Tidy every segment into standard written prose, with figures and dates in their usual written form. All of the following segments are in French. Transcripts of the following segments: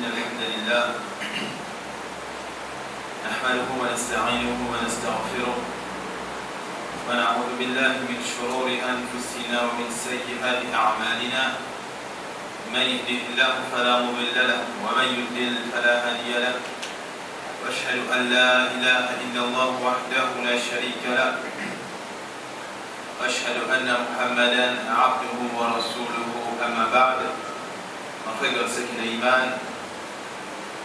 إن الحمد لله نحمده ونستعينه ونستغفره ونعوذ بالله من شرور أنفسنا ومن سيئات أعمالنا من يهده الله فلا مضل له ومن يضلل فلا هادي له وأشهد أن لا إله إلا الله وحده لا شريك له وأشهد أن محمدا عبده ورسوله أما بعد أخير سكن الإيمان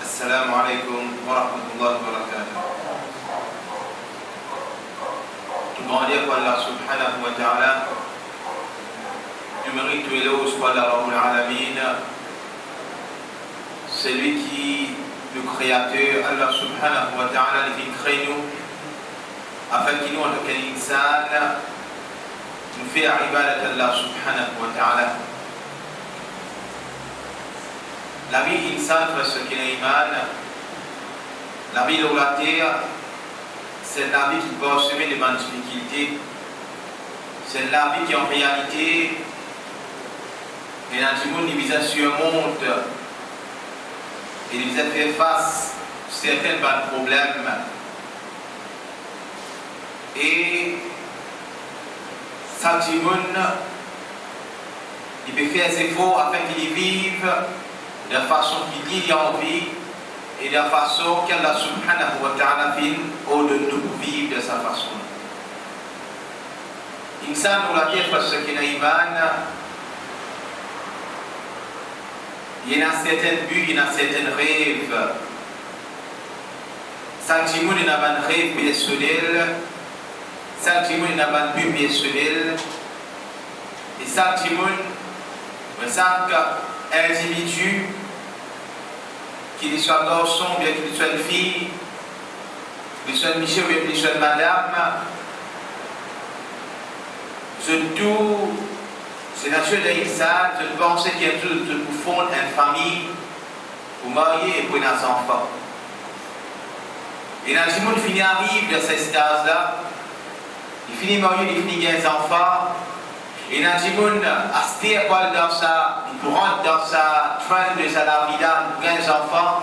السلام عليكم ورحمة الله وبركاته. Tout grand dire pour Allah subhanahu wa ta'ala, du mérite et l'ose pour Allah Rabbul Alamin, c'est lui qui, le créateur, Allah subhanahu wa ta'ala, il crée nous, afin qu'il nous, en tant qu'insan, nous fait ibadat Allah subhanahu wa ta'ala. La vie insan face à Iman, la vie de la terre, c'est la vie qui peut semer des difficultés. C'est la vie qui en réalité est dans le monde qui vise sur un monde et qui vise à faire face à certains problèmes. Et ça, il peut faire ses efforts afin qu'il vive de la façon qu'il y a envie et de la façon qu'Allah subhanahu wa ta'ala fait de nous vivre de sa façon. Insan ou la terre parce qu'il y a iman, il y a certains buts, il y a certains rêves. Sentiment il y a un rêve personnel, sentiment il y a un but personnel, et sentiment, un individu, qu'il soit garçon, bien qu'il soit une fille, qu'il soit monsieur ou bien qu'il soit une madame, surtout, c'est naturel d'insan, je pense qu'il y a tout pour fondre une famille, pour marier et pour des enfants. Et dans le monde finit arrive de cette stade-là, il finit marié, il finit des enfants. Et dans le monde, dans sa, il rentre dans sa train de sa vie pour gagner des enfants.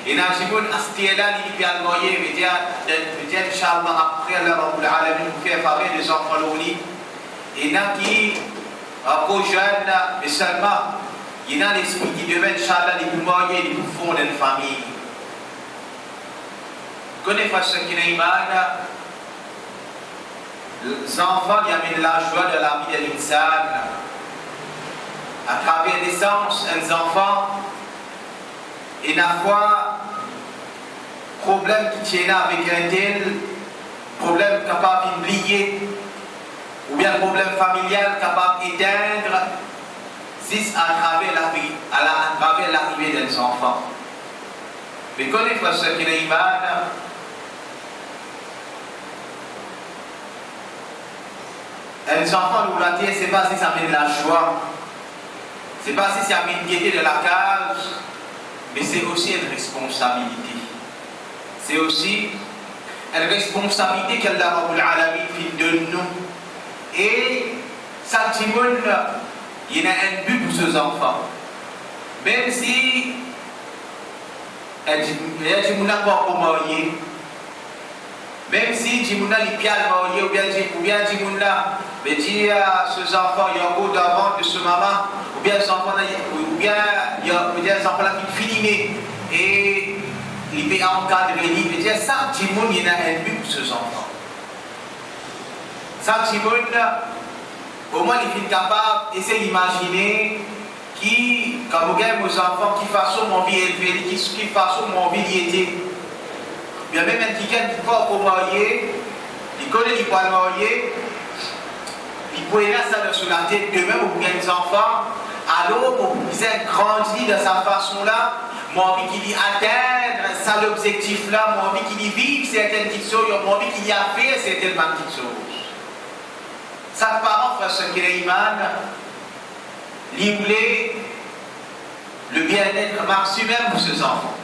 Et dans le monde, là, il vient de marier, il dit, Inch'Allah, après Allah Rabbul Alamin, nous fait parler des enfants l'ouli. Et dans qui, encore jeune, mais seulement, il y a l'esprit qui devait, Inch'Allah, il peut marier, il peut fonder une famille. Connaissez ce qu'il y a iman. Les enfants qui amènent la joie de la vie de l'insan. À travers la naissance, les enfants, et la fois, problème qui tient avec un tel, problème capable d'oublier, ou bien problème familial capable d'éteindre, c'est à travers la vie, à travers l'arrivée des enfants. Mais connaissez ce qu'il y a iman. Les enfants de la terre, ce n'est pas si ça amène la joie, ce n'est pas si ça amène gaieté de la cage, mais c'est aussi une responsabilité. C'est aussi une responsabilité qu'Allah Rabbul Alamin fait de nous. Et ça, il y a un but pour ces enfants. Même si il y a des gens pour marier, même si Jimouna les pieds mariés ou bien Jimouna mais dit à ces enfants, il y a un goût d'avant de ce maman, ou bien les enfants ou bien il y a des enfants là qui filment et il peut encadrer, il veut dire ça Jimouna il y a un but pour ces enfants. Ça Jimouna, au moins il est capable d'essayer d'imaginer qui, quand vous regardez vos enfants, qui façon mon vie élevée, qui façon mon vie était. Il y a même un petit gars qui va pour marier, il connaît qu'il va marier, il peut aller ça sur la tête, demain vous avez des enfants, alors vous avez grandi de sa façon-là, moi envie qu'il y atteindre ça l'objectif-là, moi envie qu'il y vive certaines petites choses, moi envie qu'il y a fait certaines petites choses. Ça parent fait ce qu'il est iman, il voulait le bien-être maximum pour ses enfants.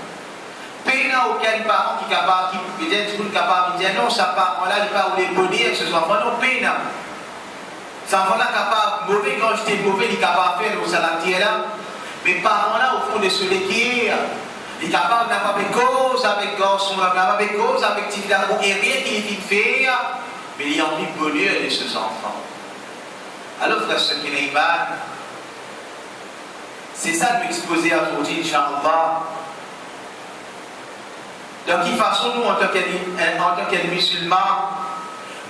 Il n'y a aucun parent qui est capable, qui peut être capable de dire non, ça parent-là, il n'est pas les bonheur ce enfants. Non, il n'y a pas. Cet enfant-là capable, mauvais quand j'étais mauvais, il est capable de faire le salatier là. mes parents là, au fond de ce léguer, les capables n'a pas de cause avec garçon, n'a pas de cause avec petit garçon, et rien qu'il fait faire, mais il y a envie de bonheur de ses enfants. Alors, frère, ce qui est mal, c'est ça de m'exposer aujourd'hui, Inch'Allah. De quelle façon, nous, en tant que musulmans,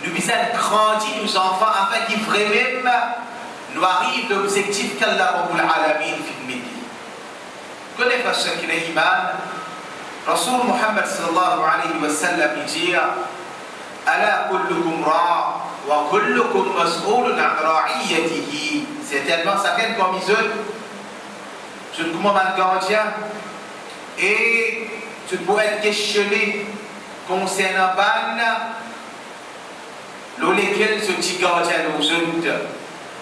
nous visons grandir nos enfants afin qu'ils vraiment nous arrivent l'objectif qu'Allah Rabbul Alamin fait de connaissez pas ce qui est iman. Rasul Muhammad sallallahu alayhi wa sallam dit Ala kullukum ra' wa kullukum mas'ulun an ra'iyatihi. C'est tellement ça vient comme ils ont. Je ne comprends pas le gardien et tu dois être questionné concernant ban lesquels ce petit gardien nous ont.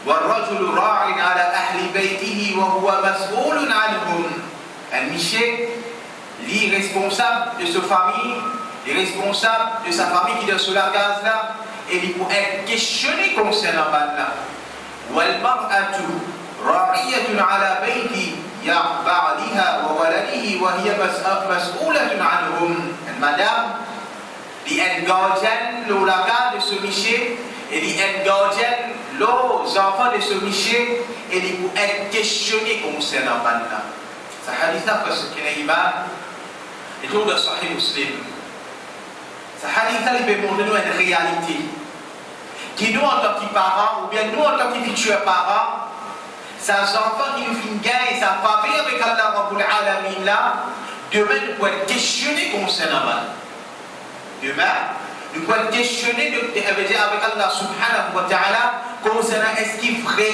والرجل راع على أهل بيته وهو مسؤول عنهم. Un Michel, l'irresponsable de sa famille, l'irresponsable de sa famille qui est sur la case là, et il peut être questionné concernant là. والمرأة راعية على بيت بعلها وولده وهي مسؤولة عنهم. Madame, il est gardienne de la case de ce Michel, et il est gardienne les enfants de ce Michel, et il peut être questionné concernant là. Ce hadith-là, parce qu'il y a une imam, et tout de Sahih Muslim. Ce hadith-là, il peut montrer nous une réalité. Qui nous, en tant que parents, ou bien nous, en tant que futurs parents, ces enfants qui nous font gagner, ça faveur avec Allah Rabbul Alamin là, demain, nous pouvons être questionnés concernant ça. Demain, nous pouvons être questionnés avec Allah Subhanahu wa Ta'ala concernant est-ce qu'il vrai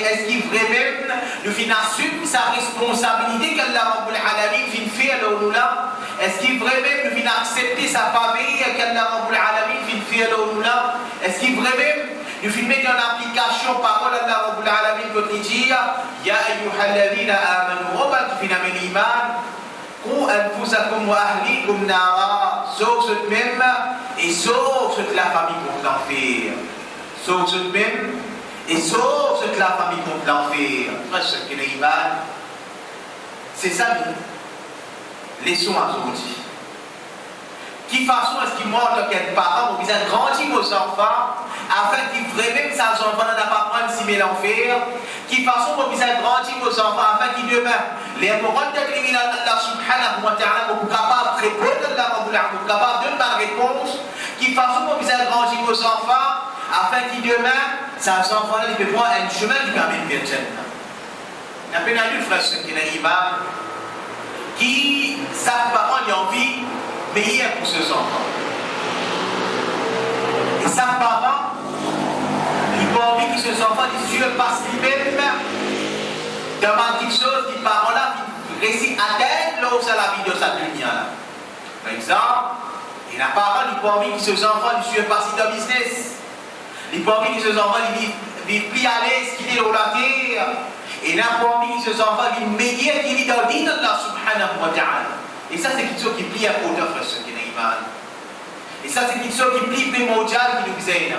même nous assume sa responsabilité qu'Allah Rabbul Alamin fait faire nous là. Est-ce qu'il vrai même nous accepter sa faveur qu'Allah Rabbul Alamin fait faire nous là. Est-ce qu'il vrai même nous mettre en application parole d'Allah Rabbul Alamin quand il dit Ya ayyuhalladhina amanu wa fina min iman qu anfusakum wa ahlikum nara. Sauf ce même et sauf ce que la famille compte en faire. Sauf ce même et sauf ce que la famille compte en faire. Ce qui est iman, c'est ça nous laissons à aujourd'hui. Qui façon est-ce qu'il moi en tant que parent, on vise à grandir nos enfants afin qu'ils vraiment ces enfants n'ont pas prendre si mélange faire. Qui façon on vise à grandir nos enfants afin qu'ils demain les morales de criminels Allah subhanahu wa ta'ala pour capable de répondre à Allah pour capable de donner la réponse. Qui façon on vise à grandir nos enfants afin qu'ils demain ces enfants-là ils peuvent prendre un chemin qui permet de faire Jannah. Il y a plein de frères qui sont imam qui savent parents ont envie meilleur pour ses enfants. Et sa parent, il n'a pas envie que ses enfants disent Dieu passe lui-même devant quelque chose qui parent-là réussit à atteindre là où c'est la vie de sa lumière. Par exemple, il n'a pas envie que ses enfants disent Dieu passe dans le business. Il n'a pas envie que ses enfants vivent plus à l'aise qu'il est dans la terre. Il n'a pas envie que ses enfants vivent meilleur qu'il est dans le din d'Allah subhanahu wa ta'ala. Et ça, c'est quelque chose qui plie à côté, frère, ce qui est iman. Et ça, c'est quelque chose qui plie primordial qui nous vient.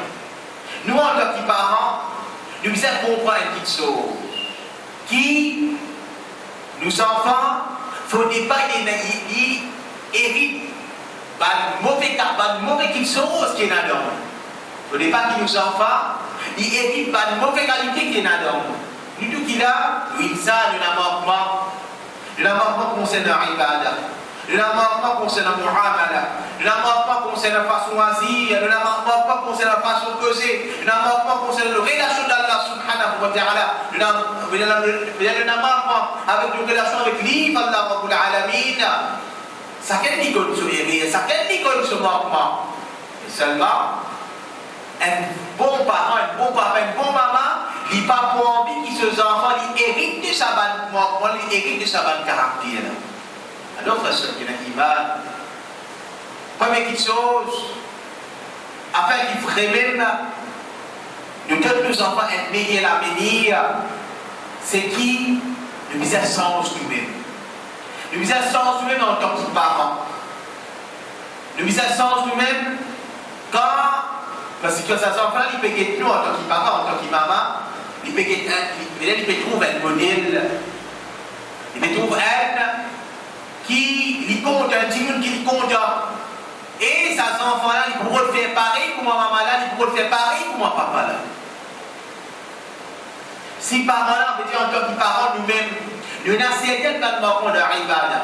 Nous, en tant que parents, nous devons comprendre une petite chose. Qui, nos enfants, il ne faut pas qu'ils héritent de mauvais quelque chose qui est là-dedans. Il ne faut pas que nos enfants héritent de mauvaise qualité qui est là-dedans. Nous, tout qu'il a, oui, ça, nous n'avons pas concernant l'ibada. Nous n'avons pas concernant le muamala. Nous n'avons pas concernant la façon d'agir. Nous n'avons pas concernant la façon de causer. Nous n'avons pas concernant la relation d'Allah subhanahu wa ta'ala. Nous n'avons pas avec une relation avec lui, Allah Rabbul Alamin. Ça qu'est-ce qui compte sur les ça qu'est-ce qui compte sur moi. Et seulement, un bon parent, un bon papa, un bon maman, il n'a pas envie que ses enfants héritent de sa bonne caractère. Alors, frère, ce qui est iman, première chose, afin qu'ils vraiment nous donnent nos enfants un meilleur avenir, c'est qui nous misons sens nous-mêmes. Nous misons sens nous-mêmes en tant que parents. Nous misons sens nous-mêmes parce que ces enfants, ils peuvent être nous en tant que parents, en tant que maman, ils peuvent trouver un modèle Il trouve un qui lui compte, un petit qui lui compte. Et ces enfants-là, ils pourront le faire pareil pour ma maman là, ils pourront le faire pareil pour mon papa là. Si parents-là, on veut dire en tant que parents nous-mêmes, nous avons certains manquements de ibada,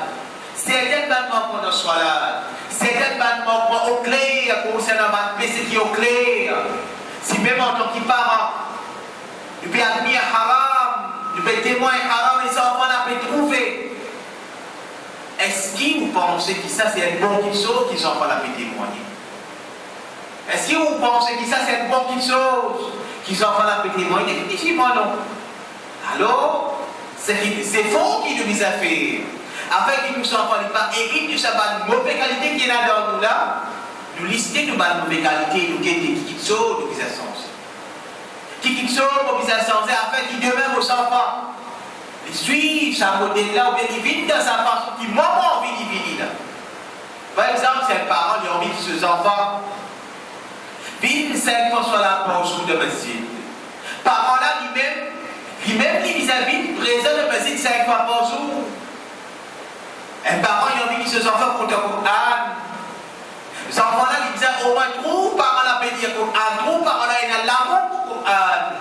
certains manquements de salat, certains manquements au clair, concernant ma péché qui est au clair. Si même en tant que parents, nous pouvons admettre haram, nous pouvons témoigner haram, et les enfants-là peuvent trouver. Est-ce que vous pensez que ça c'est un bon quelque chose qu'ils enfants-là peuvent témoigner? Est-ce que vous pensez que ça c'est un bon quelque chose qu'ils enfants-là peuvent témoigner? Définitivement non. Alors, c'est faux qui nous a fait. Afin que nous enfants ne pas hériter de sa mauvaise qualité qui est là dans nous là, nous lister de mauvaise qualité, nous guetter qui chose de puissance. Qui chose de puissance afin qu'ils demeurent aux enfants. Ils suivent sa modèle là, ou bien ils vivent dans sa façon qui moi envie de vivre là. Par exemple, c'est un parent qui a envie que ses enfants vivent 5 fois sur la porte de masjid. Parent là lui-même qui vis-à-vis présent de masjid 5 fois par jour. Un parent il a envie que ses enfants comptent le Coran. Les enfants là, ils disent au moins trop parents là peut dire Coran, trop parents là il a l'amour pour le Coran.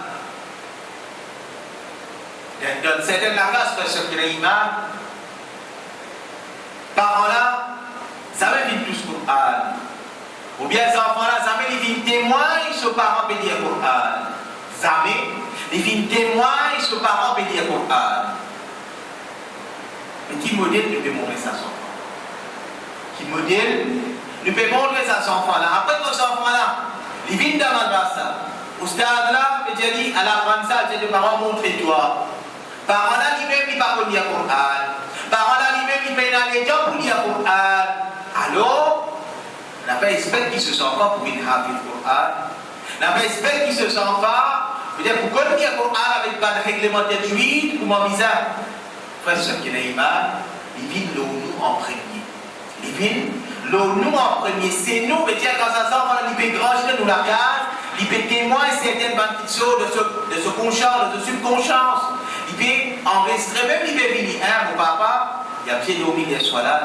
Dans certaines langages, parce que l'imam, parents là, jamais ils tous le Coran. Ou bien les enfants là, jamais ils viennent témoigner sur parents peut dire Coran. Jamais ils viennent témoigner sur parents peut dire Coran. Mais qui modèle nous peut montrer ça à son enfant? Qui modèle nous peut montrer ça à son enfant là? Après que nos enfants là, ils viennent dans la madrasa. Au stade là, il dit à l'apprentissage, il dit parents montrez-toi. Parents là, lui-même, il ne va pas lire le Coran. Parents là, lui-même, il peut aller dans pour lire le Coran. Alors, on n'a pas espéré qu'il se sent pas pour une hafiz le Coran. On n'a pas espéré qu'il se sent pas, peut-être pour connaître le Coran avec pas de réglementaire juif, pour mon visage. Frère, ce qui est l'imam, il vit nous en premier. Il vit nous en premier. C'est nous, peut-être quand ça sort, on a libéré nous la case, il peut témoigner certaines petites choses de ce conscience, de ce subconscience. Il peut enregistrer, même il peut venir. Hein, mon papa, il a pied dormi les soirs là.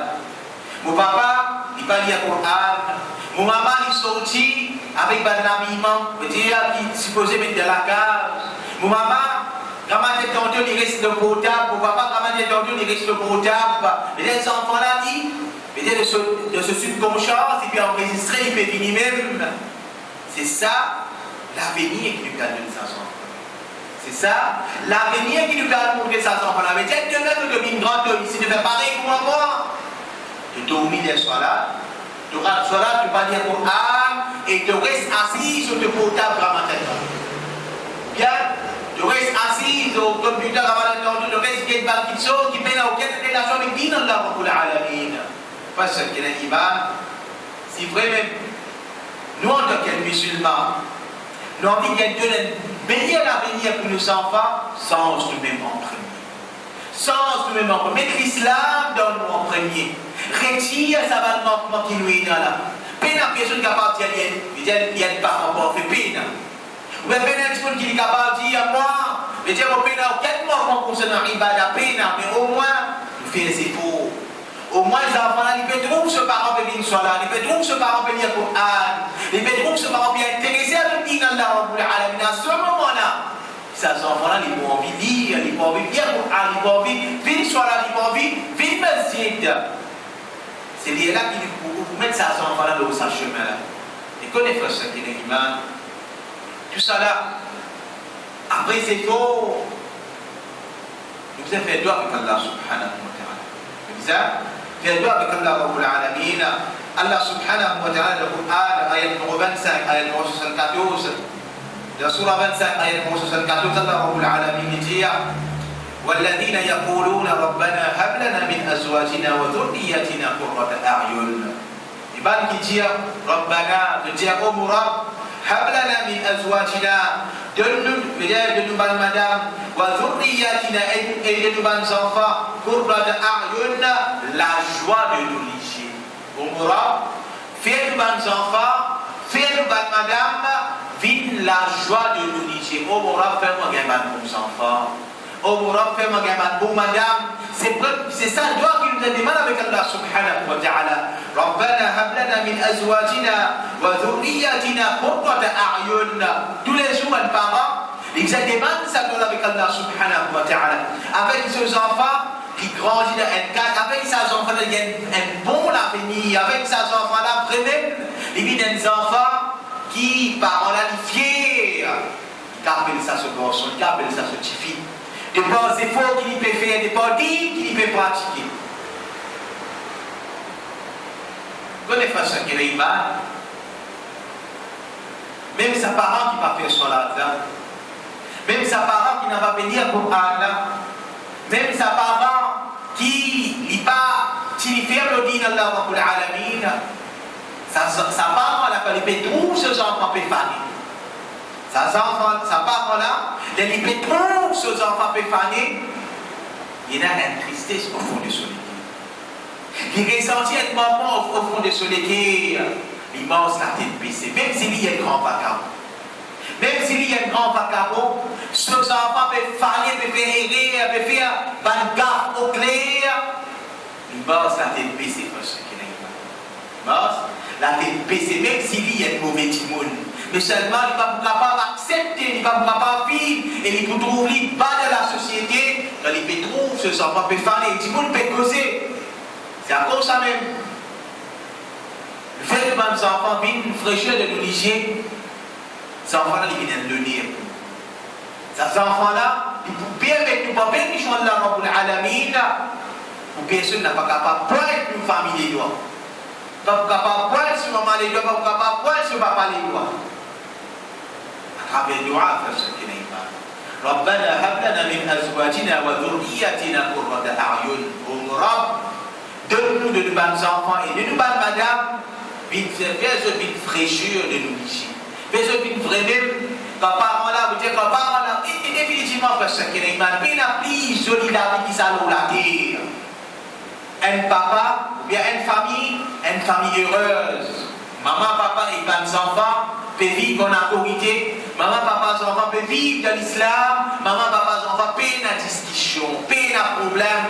Mon papa, il parle à Coran. Mon maman, il sortit avec un habillement, peut-être qu'il supposait mettre de la case. Mon maman, quand il est tendu, il reste le portable. Mon papa, quand il est tendu, il reste le portable. Mais les enfants là, peut-être de ce subconscience, il peut enregistrer, il peut venir même. C'est ça l'avenir qui nous garde de sa enfant. C'est ça l'avenir qui nous garde de montrer sa enfant. Mais dès que nous devenons une grande ici, de faire pareil pour moi. De dormir les soirs là, tu vas lire le Coran et tu restes assis sur le portable grammaticien. Bien, tu restes assis au computer grammaticien, tu restes quelque chose qui peut n'a aucune relation avec Din Allah Rabbul Alamin. Parce que l'imam, si vraiment nous, en tant que musulmans, nous avons envie de donner un meilleur avenir pour nos enfants sans nous-mêmes en premier. Sans nous-mêmes en premier. Mettre l'islam dans nous en premier. Retire ça va le manquement qui nous est là. Peine à personne qui est capable de dire, il y a des parents qui ont fait peine. Ou bien peine à personne qui est capable de dire, moi, je dis, peine à aucun manquement concernant l'ibada, peine, mais au moins, nous faisons des efforts. Au moins, les enfants là, ils peuvent trouver ce parent qui vient soit là, ils peuvent trouver ce parent qui vient lire le Coran, ils peuvent trouver ce parent qui est intéressé à le dire Allah Rabbul Alamin. À ce moment-là, ces enfants-là, ils ont envie de lire, ils ont envie de lire le Coran, ils ont envie de venir soit là, ils ont envie de venir masjid. C'est lié là qui vous mettent ces enfants-là dans ce chemin-là. Et connaissez ce qui est l'imam. Tout ça là, après c'est faux. Nous avons fait doigt avec Allah subhanahu wa ta'ala. Fait doigt avec Allah Rabbul Alamin. Allah subhanahu wa ta'ala, le Coran, ayat numéro 25, ayat numéro 74. Dans Surah 25, ayat numéro 74, Allah Rabbul Alamin dit والذين يقولون ربنا هب لنا من أزواجنا وذرياتنا قرة أعين. Iban qui dit Rabbana, de dire oh mon Rabb, hab lana min azwajina, donne-nous ban madame, wa dhurriyatina, et de nous ban enfants, qurrata a'yun, la joie de nous licher. Oh mon Rabb, fais-nous ban enfants, fais-nous ban madame, vite la joie de nous licher. Oh mon Rabb, fais-moi gagner ban bons enfants. Oh Rabb, fais ma gamin, bon madame. C'est ça le doigt qui nous a demandé avec Allah subhanahu wa ta'ala. Rabbana hab lana min azwajina wa dhurriyyatina qurrata a'yun. Tous les jours, un parent, il demande ça avec Allah subhanahu wa ta'ala. Avec ses enfants qui grandissent dans un cadre, avec ses enfants, il y a un bon avenir. Avec ses enfants-là, vraiment, il y a des enfants qui, par là, ils fiers. Ils appellent ça ce garçon, ils appellent ça ce petit fille. Des pas efforts qu'il peut faire, des pas dits qu'il peut pratiquer. Connaissez pas ce qu'il est iman. Même sa parent qui va faire salat là. Même sa parent qui n'a pas béni à Coran là. Même sa parent qui n'est pas fait le din Allah Rabbul Alamin. Sa parent n'a pas les tout ce enfants peut faire. Sa parent là, les pétrons, ces enfants péfanés, il y a une tristesse au fond de solitude. Il ressentit un moment au fond de solitude, l'immense la tête baissée, même s'il y a un grand vagabond. Même s'il y a un grand vagabond, ces enfants peuvent faillir, peuvent faire errer, peuvent faire une gaffe au clair. L'immense la tête baissée, parce qu'il y a l'immense la tête baissée, même s'il y a un mauvais timon. Mais seulement, il n'est pas capable d'accepter, il n'est pas capable de vivre, et il peut trouver bas de la société, quand il peut trouver ce enfant peut faire, et tout le monde peut causer. C'est à cause ça même. Le fait que nos enfants vivent une fraîcheur de nous liger, ces enfants-là, ils viennent le lire. Ces enfants-là, ils peuvent bien avec nous, pas bien, ils sont là, Rabbul Alamin, pour personne n'est pas capable de prendre une famille les doigts. Pas capable de prendre sur maman les doigts, pas capable de prendre sur papa les doigts. avec dua فسكن إيمان ربنا هب لنا من أزواجنا وذرياتنا قرة أعين رب donne-nous de nos bonnes enfants et de nos bonnes madames fais-nous une fraîcheur de nos vies fais-nous une vraie quand parents là vous dites quand parents là définitivement فسكن إيمان mais la plus jolie la vie qui s'alloue la terre un papa ou bien une famille heureuse maman papa et bonnes enfants peut vivre en autorité. Maman, papa, enfants peuvent vivre dans l'islam. Maman, papa, enfants peuvent dans discussion, peuvent dans problème,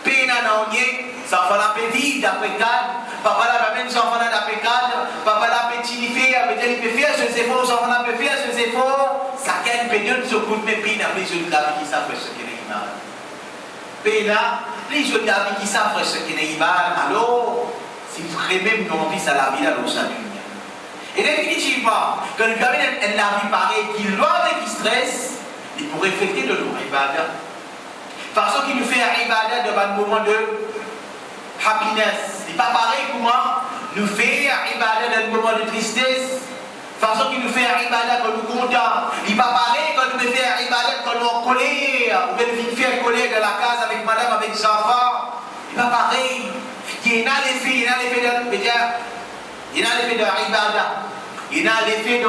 peuvent dans nier. Les enfants peuvent vivre d'après cadre. Papa là, même les enfants d'après cadre. Papa là, peut faire, il peut faire ses efforts. Les enfants peuvent faire ses efforts. Ça gagne période de coup de pays dans les jeunes d'avis qui savent ce qu'il est mal. Pays là, les jeunes d'avis qui savent ce qu'il est mal. Alors, si vraiment nous envie ça la vie, alors ça lui. Et définitivement, quand nous avons la vie pareille, qui loin de qui stresse, il pourrait refléter de nos ibadah. Façon qui nous fait un ibadah dans un moment de happiness. C'est pas pareil comment nous fait un ibadah dans un moment de tristesse. Façon qui nous fait un ibadah quand nous contents. Il n'est pas pareil quand nous fait un ibadah quand nous en colère. Ou bien nous fait un colère dans la case avec madame, avec les enfants. Il n'est pas pareil. Il y a l'effet de ibadah, il y a l'effet de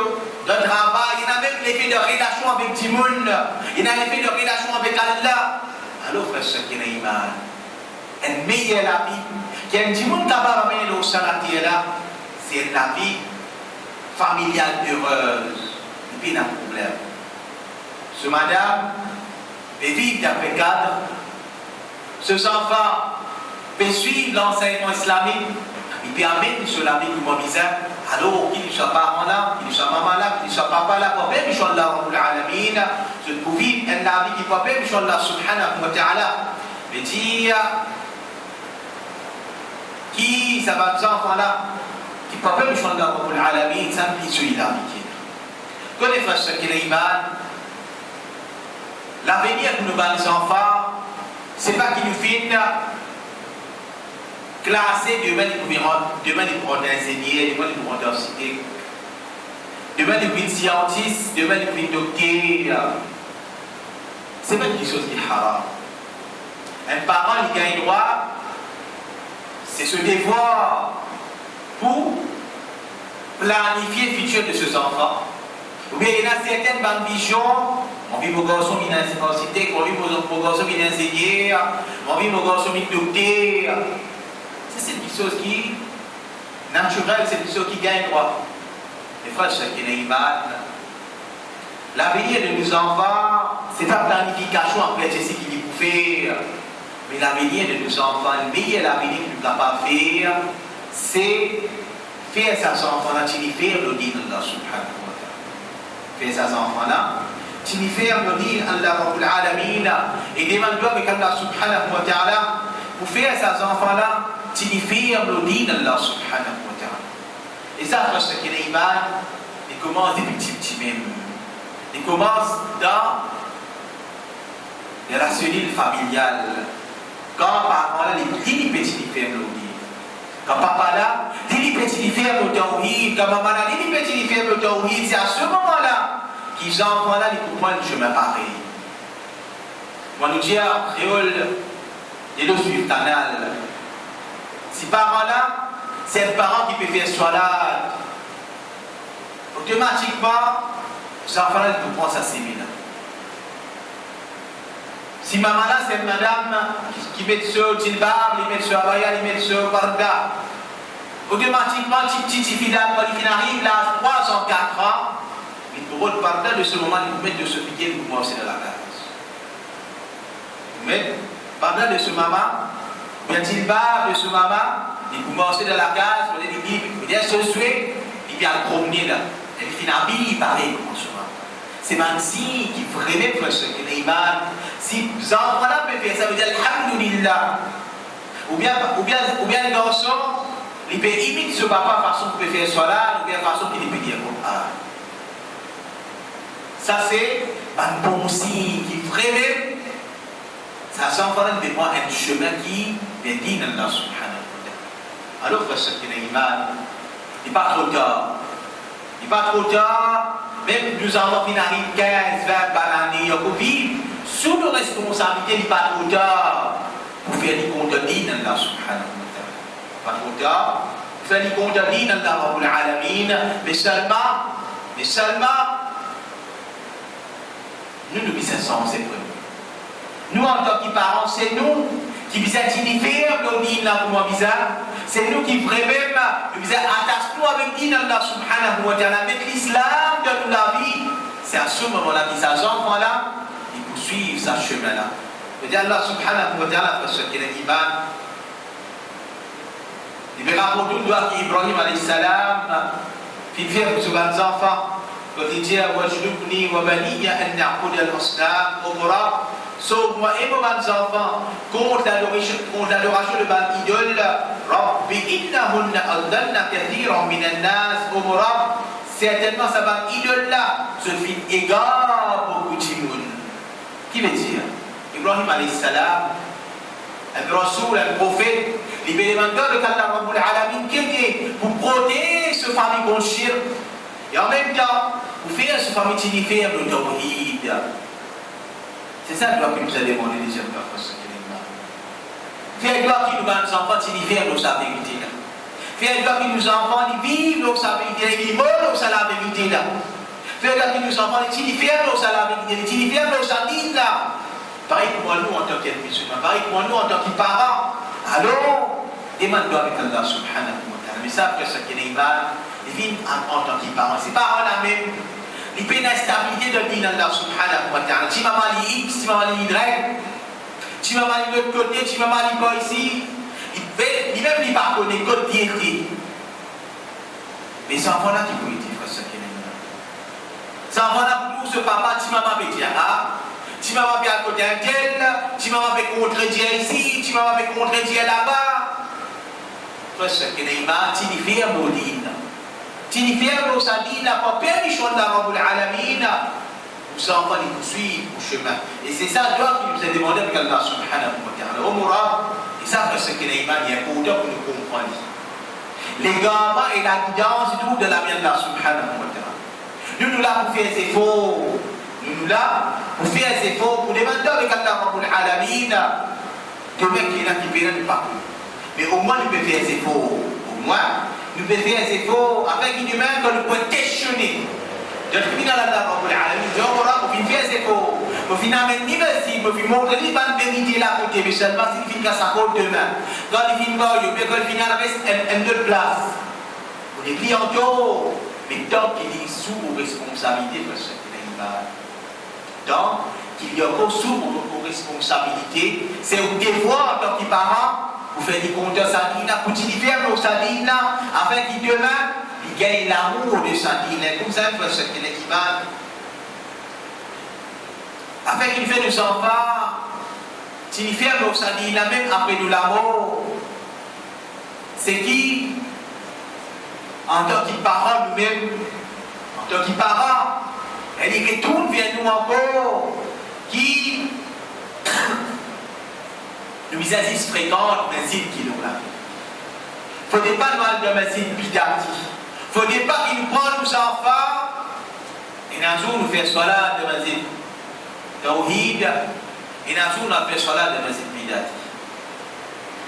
travail, il y a même l'effet de relation avec tout le monde, il y a l'effet de relation avec Allah. Alors, frère, ce qui est iman, une meilleure la vie, qui est un petit monde capable d'amener au sein de la terre là, c'est la vie familiale heureuse. Et puis, il y a un problème. Ce madame peut vivre d'après cadre, ce enfant peut suivre l'enseignement islamique. Il peut amener sur la vie du misère, alors qu'il ne soit pas là, qu'il ne soit maman là, qu'il ne soit papa là, pour même Inch'Allah Rabbul Alamin, je peux vivre un la vie qui peut même Inch'Allah Subhanahu wa Ta'ala, me dire qui ça va des enfants là, qui peut même Inch'Allah Rabbul Alamin, ça me dit celui là, connaissez ce qu'il est iman, l'avenir de nos enfants, c'est pas qu'ils nous finissent classés, demain ils pourront être ingénieurs, demain ils pourront être architectes, demain ils pourront être scientistes, demain ils pourront être docteurs. C'est pas quelque chose qui est haram. Un parent, il gagne droit, c'est ce devoir pour planifier le futur de ses enfants. Ou bien il y a certaines ambitions, on vit mon garçon qui est architecte, on vit mon garçon qui est ingénieur, on vit mon garçon qui est docteur. C'est quelque chose qui est naturel, c'est quelque chose qui gagne droit. Les frères, c'est qu'il y a une iman. L'avenir de nos enfants, c'est pas planification après, c'est ce qu'il faut faire. Mais l'avenir de nos enfants, le meilleur l'avenir que nous sommes capables de faire, c'est faire ces enfants-là, tu faire le din Allah subhanahu wa ta'ala. Faire ces enfants-là, tu faire le din Allah Rabbul Alamin, et demande-toi avec Allah subhanahu wa ta'ala, pour faire ces enfants-là, tu faire le din Allah subhanahu wa ta'ala. Et ça, parce que l'iman, il commence depuis petit même. Il commence dans les rationnels familiales. Quand papa là, il petit faire le din. Quand papa là, il petit faire le tawhid. Quand maman là, il petit faire le tawhid. C'est à ce moment-là qu'ils les enfants là, ils comprennent le chemin pareil. Moi, nous disons, créole, et le suivre canal. Si parents là, c'est un parent qui peut faire salade. Automatiquement, les enfants là, ils comprennent sa sémine. Si maman là, c'est une madame qui met ce djilbab, il met ce abaya, il met ce barda. Automatiquement, petit fidèle, quand il arrive là, 3 ans, 4 ans, il peut le barda de ce moment, il peut mettre de ce piquet, il peut commencer dans la case. Il peut mettre barda de ce maman, bien djilbab de ce maman, il peut commencer dans la case, il vient se suer, il vient le promener là. Et puis il habille pareil comme ce maman. C'est un signe qui vraiment fait ce qu'il est iman. Si les enfants-là peuvent faire ça, veut dire Alhamdulillah. Ou bien les garçons, ils peuvent imiter ce papa façon qu'il peut faire salat, ou bien façon qu'il peut dire Qur'an. Ça c'est un bon signe qui vraiment, ces enfants-là ne prendre un chemin qui est digne d'Allah subhanahu wa ta'ala. Alors que ce qu'il est iman, il n'est pas trop tard. Il n'est pas trop tard. Même nous avons fini 15, 20 années au Covid, sous nos responsabilités, il n'est pas trop tard pour faire des comptes de din Allah subhanahu wa ta'ala. Pas trop tard pour faire des comptes de din Allah Rabbul Alamin, mais seulement, nous devons faire c'est vrai. Nous, en tant que parents, c'est nous qui devons faire nos din là pour moi bizarre. C'est nous qui vraiment attachons avec din Allah subhanahu wa ta'ala, avec l'islam de la vie. C'est à ce moment-là que ces enfants-là, ils poursuivent ce chemin-là. Et Allah subhanahu wa ta'ala, parce qu'il est iman, il veut rapporter une doigt qu'Ibrahim alayhi salam, il fait pour ses enfants, quand il dit Wajnubni wa baniya an na'budu al-asnam, Omra, sauve-moi et mes enfants contre l'adoration de ban idole. Rabbi innahunna adlalna kathiran minan nas, Omra, certainement ça ban idole là, ce film égare beaucoup de monde. Qui veut dire Ibrahim alayhi salam, un rasoul, un prophète, les bénéventeurs de Allah Rabbul Alamin qui est pour protéger ce famille qu'on shirk et en même temps pour faire ce famille qui fait le tawhid. C'est ça le droit que nous a demandé les gens pour ce qu'il est là. Faire le droit qui nous a enfants qui fait nos vérité là. Faire le droit qui nous enfants qui vivent nos vérité, qui meurent nos vérité là. Faire le droit qui nous enfants qui fait nos vérité, qui fait nos din là. Pareil pour nous en tant que musulmans, pareil pour nous en tant que parents. Alors, demande-toi avec Allah subhanahu wa ta'ala. Mais ça, que ce qui est iman, il vit en tant que parents. Ces parents-là même, ils paient la stabilité de din Allah subhanahu wa ta'ala. Si maman lit X, si maman lit Y, si maman lit de l'autre côté, si maman lit pas ici, il même lit pas connaît code diété. Mais ces enfants-là qui peuvent dire ce qui est iman. Ces enfants-là, pour ce papa, si maman veut dire, si maman peut à côté d'un tel, si maman peut contredire ici, si maman peut contredire là-bas. Parce que les imams, si ils font nos dînes, si ils font nos dînes, pas permission de Rabbul Alamin, nous enfants ils poursuivent au chemin. Et c'est ça le droit qui nous est demandé avec Allah subhanahu wa ta'ala. Au Mourad, et ça parce que les imams, il y a important pour nous comprendre. Les gamins et la guidance de la vie d'Allah subhanahu wa ta'ala. Nous là pour faire des efforts. Nous là, pour faire des efforts, pour demander avec Allah Rabbul Alamin, de mecs qui n'ont pas pu. Mais au moins, nous pouvons faire des efforts. Au moins, nous pouvons faire des efforts avec une humaine que nous pouvons questionner. De finir Allah Rabbul Alamin, de on peut faire des efforts. On peut amener l'université, on peut montrer les bonnes vérités là côté, mais seulement s'il finit sa côte demain. Quand il finit pas, il peut finir avec une autre place. On est clientaux, mais tant qu'il est sous responsabilité, parce que donc, qui qu'il y a encore sous vos responsabilités, c'est au devoir en tant que parents, vous faites des comptes sa vie, pour faire vos sadines, afin qu'il demain, il gagne l'amour de sadine. Comme ça, il faut ce qu'il est iman. Afin qu'il fait nos enfants, s'il fait vos sadines, même après de l'amour, c'est qui, en tant que parents nous-mêmes, en tant que parents, elle y retourne vers nous encore, qui nous exercices fréquents, mais il qui nous l'a. Il ne faut pas nous de masjid bidati. Il ne faut pas qu'il nous prenne nos enfants et un jour nous fait salat de masjid tawhid et un jour nous fait salat de masjid bidati.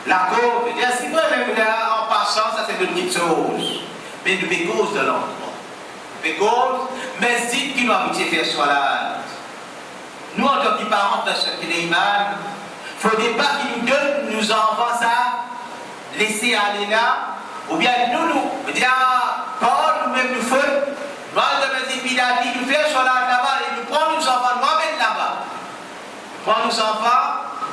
La cause, c'est vrai, même là, en passant, ça c'est de petites choses. Mais de mes causes de l'endroit. Mes causes, mais dites qui nous a habitué faire salat. Nous, en tant que parents de ce qui est iman, il ne faut pas qu'ils nous donnent nos enfants ça, laisser aller là, ou bien nous, dire, Paul, nous-mêmes nous faisons, nous allons de mes épidémies, nous faisons salat là-bas, et nous prenons nos enfants, nous emmènent là-bas. Nous prenons nos enfants,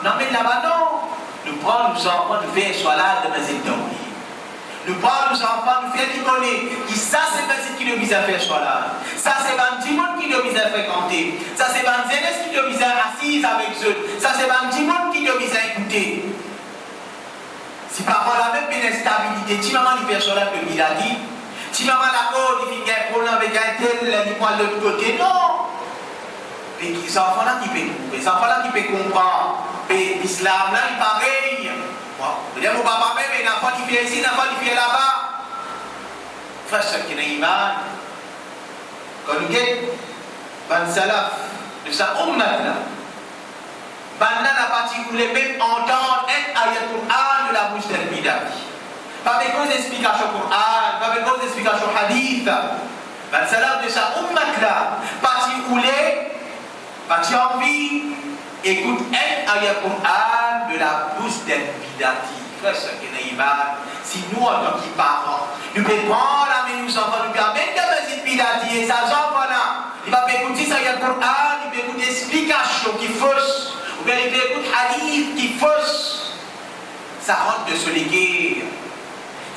nous emmènent là-bas, non. Nous prenons nos enfants, nous faisons salat de mes épidémies. Nous prenons nos enfants, nous faisons déconner. Et ça, c'est pas qui nous mise à faire salat. Ça, c'est pas un monde qui nous mise à fréquenter. Ça, c'est pas un jeunesse qui nous mise à assise avec eux. Ça, c'est pas un monde qui nous mise à écouter. Si par rapport à la même instabilité, si maman lui fait salat de Miladi, si maman l'accord, il fait un problème avec un tel, il prend de l'autre côté, non. Et les enfants-là qui peuvent comprendre, les enfants-là qui peuvent comprendre, et l'islam là, il est pareil. Mon papa même, il n'a pas dit ici, il n'a pas dit là-bas. Frère, ce qui est iman, quand nous avons ban salaf de sa ummat là, ban là n'a pas voulu même entendre un ayat Qur'an de la bouche del bidati. Pas avec cause d'explication Qur'an, pas avec cause d'explication hadith. Ban salaf de sa ummat là, pas voulu, pas envie. Écoute un ayat Qur'an de la bouche del bidati. Frère, ce qui est iman, si nous, en tant que parents, nous pouvons prendre la main nos enfants, nous pouvons mettre dans la bidati et ça, enfants-là, il va écouter ça, ayat Qur'an, il va écouter explication qui fausse, ou bien il va écouter hadith qui fausse. Ça rentre de se léguer.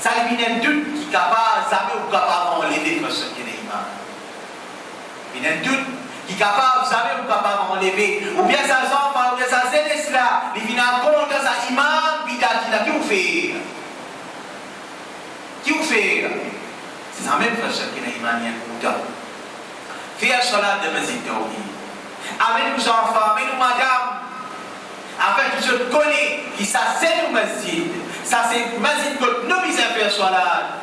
Ça élimine tout qui est capable, jamais ou capable d'enlever, frère, ce qui est iman. Il y a tout qui est capable, jamais ou capable d'enlever, ou bien ça enfants, ou bien ça jeunesse là, il vient à compte de sa iman, bidati là, qui vous fait? Qui vous fait? C'est ça même, frère, ce qui est iman, il y a un coup. Faire salat de masjid tawhid. Avec nos enfants, avec nos madames, afin qu'ils se connaissent, qui ça c'est le masjid. Ça c'est le masjid que nous visons faire salat.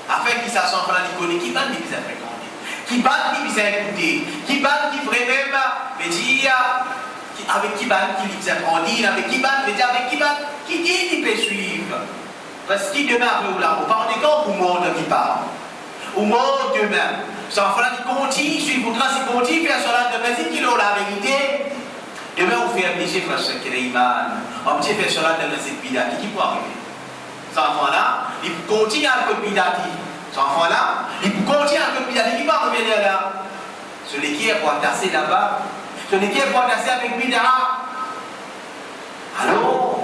Afin qu'ils s'assemblent là, ils connaissent qui va nous visons fréquenter. Qui va nous visons écouter. Qui va nous vraiment me dire avec qui va nous visons grandir, avec qui va nous dire avec qui va qui dit qu'il peut suivre. Parce qu'il demeure après ou là, on parle de quand au monde qui parle. Au monde demain. Ces enfants-là qui continuent, suivent votre grâce, ils continuent à faire salat de masjid, qui ont la vérité. Demain, on fait un péché, frère, ce qui est iman. On peut faire salat de masjid bidati, qui peut arriver. Ces enfants-là, ils continuent à faire bidati. Ces enfants-là, ils continuent à faire bidati, qui va revenir là. Celui qui est pour tasser là-bas, celui qui est pour tasser avec bid'a. Alors,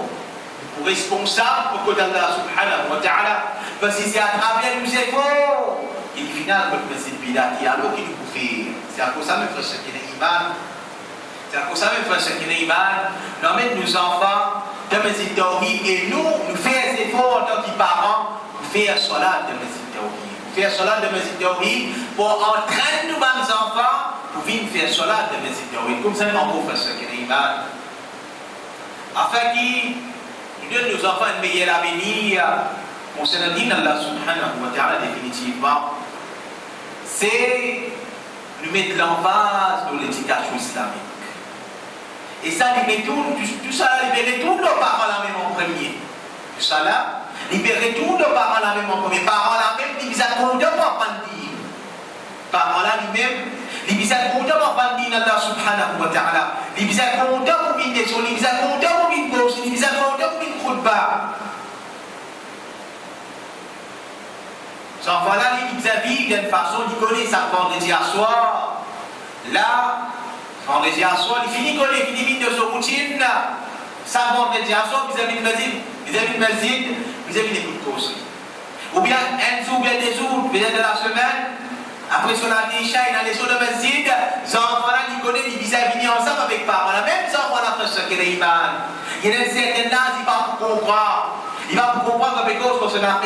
pour responsable, pour que Allah subhanahu wa ta'ala, parce que c'est à travers nos efforts. Et au final, votre masjid bidati, alors qu'il nous fait, c'est à cause de ça, mes frères, ce qui est iman. C'est à cause de ça, mes frères, ce qui est iman. Nous emmènons nos enfants dans le masjid tawhid et nous faisons des efforts en tant que parents pour faire salat de masjid tawhid. Pour faire salat de masjid tawhid, pour entraîner nos enfants pour venir faire salat de masjid tawhid. Comme ça, on peut faire ce qui est iman. Afin qu'ils nous donnent nos enfants un meilleur avenir. Concernant Allah subhanahu wa ta'ala définitivement, c'est nous mettre l'emphase dans l'éducation islamique. Et ça, tout ça, libérer tous nos parents là même en premier. Tout ça là, libérer tous nos parents là même en premier. Parents là même, ils disent à compter pour pandir. Parents là lui-même, ils disent à compter pour pandir Allah subhanahu wa ta'ala. Ils disent à compter pour une des choses, ils disent à compter pour une bourse, ils disent à compter pour une khutbah. Ces enfants-là, ils vivent d'une façon, ils connaissent sa vendredi à soir. Là, vendredi à soir, il finit coller, il finit de son routine. Ça, vendredi à soir, vis-à-vis de masjid, vis-à-vis des coups de causerie. Ou bien un jour, bien des jours, bien de la semaine, après son Isha, il a les choses de masjid, les enfants-là, ils connaissent, ils vis-à-vis ensemble avec parents. Même ça, on a fait ce qu'il y a iman. Il y a un certain âge, il va comprendre. Il va comprendre que quelque chose, il va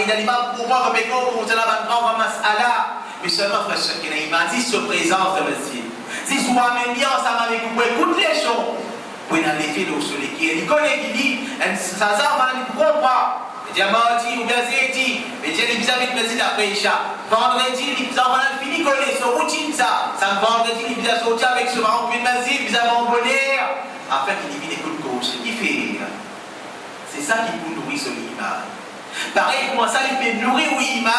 comprendre que quelque chose, c'est la grande mas'ala. Mais seulement frère ce qu'il y a iman, si sur présence de masjid. Si soit même bien ensemble avec vous, écoute les choses. Vous pouvez aller faire sur les qui il connaît qui dit, ça va, il comprend. Diamati ou bien Zeti, mais Dieu les vis-à-vis de masjid après Isha. Vendredi, les enfants fini coller, c'est routine ça. Ça vendredi, les vis-à-vis sortir avec ce marron de masjid, vis-à-vis en bonheur. Afin qu'il divine écoute cause. Qui fait? C'est ça qui peut nourrir son iman. Pareil, comment ça, il peut nourrir l'iman,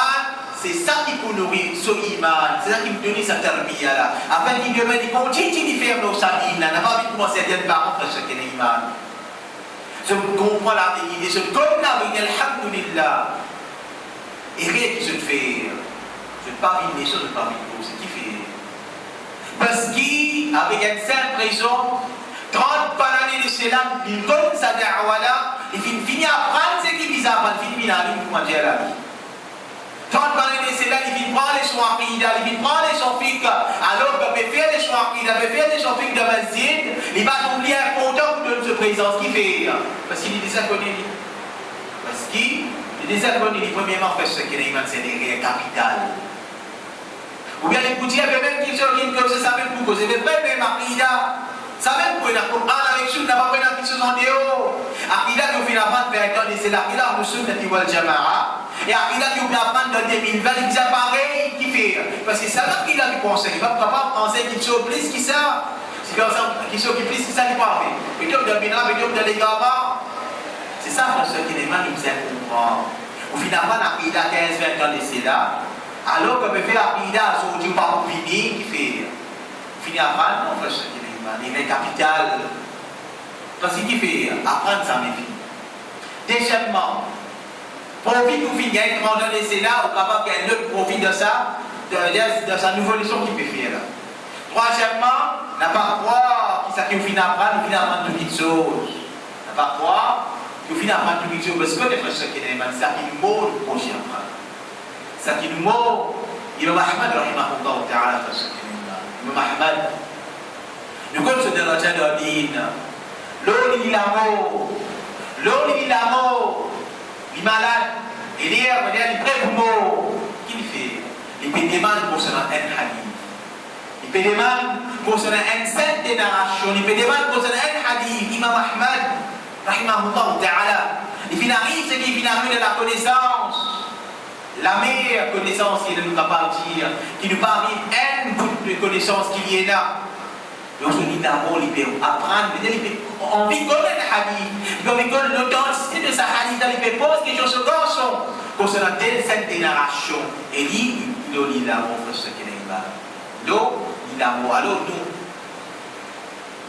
c'est ça qui peut nourrir son iman. C'est ça qui peut donner sa terbiya là. Afin qu'il demain, il continue de faire nos sabines. On n'a pas envie de commencer à dire par contre, chacun iman. Je comprends la vérité, je donne la vérité, alhamdulillah. Et rien qui se fait. Je ne parle pas des choses, je ne parle pas de ce qui fait. Parce qu'avec une simple raison, 30 années de cela, il donne sa da'wala, il finit à prendre ce qui vise à prendre, il finit à aller pour manger à la vie. 30 années de cela, il prend les soins aqida, il prend les soins fiqh, alors qu'il peut faire les soins aqida, il peut faire les soins fiqh de masjid, il va oublier important de notre présence, qui fait? Parce qu'il est déjà connu. Parce qu'il est déjà connu, premièrement, fait ce qu'il a, c'est des réels capitales. Ou bien les boutiques, il y a même qui se disent que ça même pour causer, mais même aqida. Ça même pour le Coran avec nous, n'a pas pris la question en déo. Aqida qui fait la vente vers c'est l'aqida de Sunnah wal Jama'a. Et Aqida qui ouvre la vente de 2020, il dit pareil, qui fait. Parce que c'est l'Aqida qui conseille. Il ne va pas penser qu'il soit plus qui ça. C'est comme ça, qu'il soit plus qui ça, il va faire. Et donc, de Bina, et donc, de l'Egaba. C'est ça, ce qui est mal, il nous aide comprendre. Au final, l'Aqida 15-20 ans de cela. Alors qu'on peut faire l'Aqida, sur du pas pour finir, qui fait. Finir à prendre, non, ce qui est il est capital. Parce qu'il fait apprendre ça, mes filles. Deuxièmement, profit ou finir, quand on est là, ou capable qu'il y ait un autre profit de ça, de sa nouvelle leçon qu'il peut faire. Troisièmement, n'a pas croire qu'il s'est fini à apprendre, il finit à apprendre toutes les choses. N'a pas croire qu'il finit à apprendre toutes les choses. Parce que les frères qui est ça qui nous mord le prochain apprendre. Ça qui nous mord, Imam Ahmad, rahimahullah ta'ala, Imam Ahmad. Nous connaissons de la Jadodine. L'eau, il a mort. L'eau, il a mort. Il est malade. Il est prêt pour mort. Qu'il fait? Il peut demander pour cela un hadith. Il peut demander pour cela une sainte génération. Il peut demander pour cela un hadith. Imam Ahmad, rahimahullah ta'ala. Il finalise ce qui finalise de la connaissance. La meilleure connaissance qui nous parle dire, qui nous parle une bout de connaissance qu'il y est là. Donc, on dit d'abord, il peut apprendre, on vit comme un hadith, il peut connaître l'authenticité de sa hadith, il peut poser quelque chose sur garçon, concernant cette génération. Et lui, il dit d'abord, il faut ce qu'il est là. Donc, il dit d'abord, alors nous,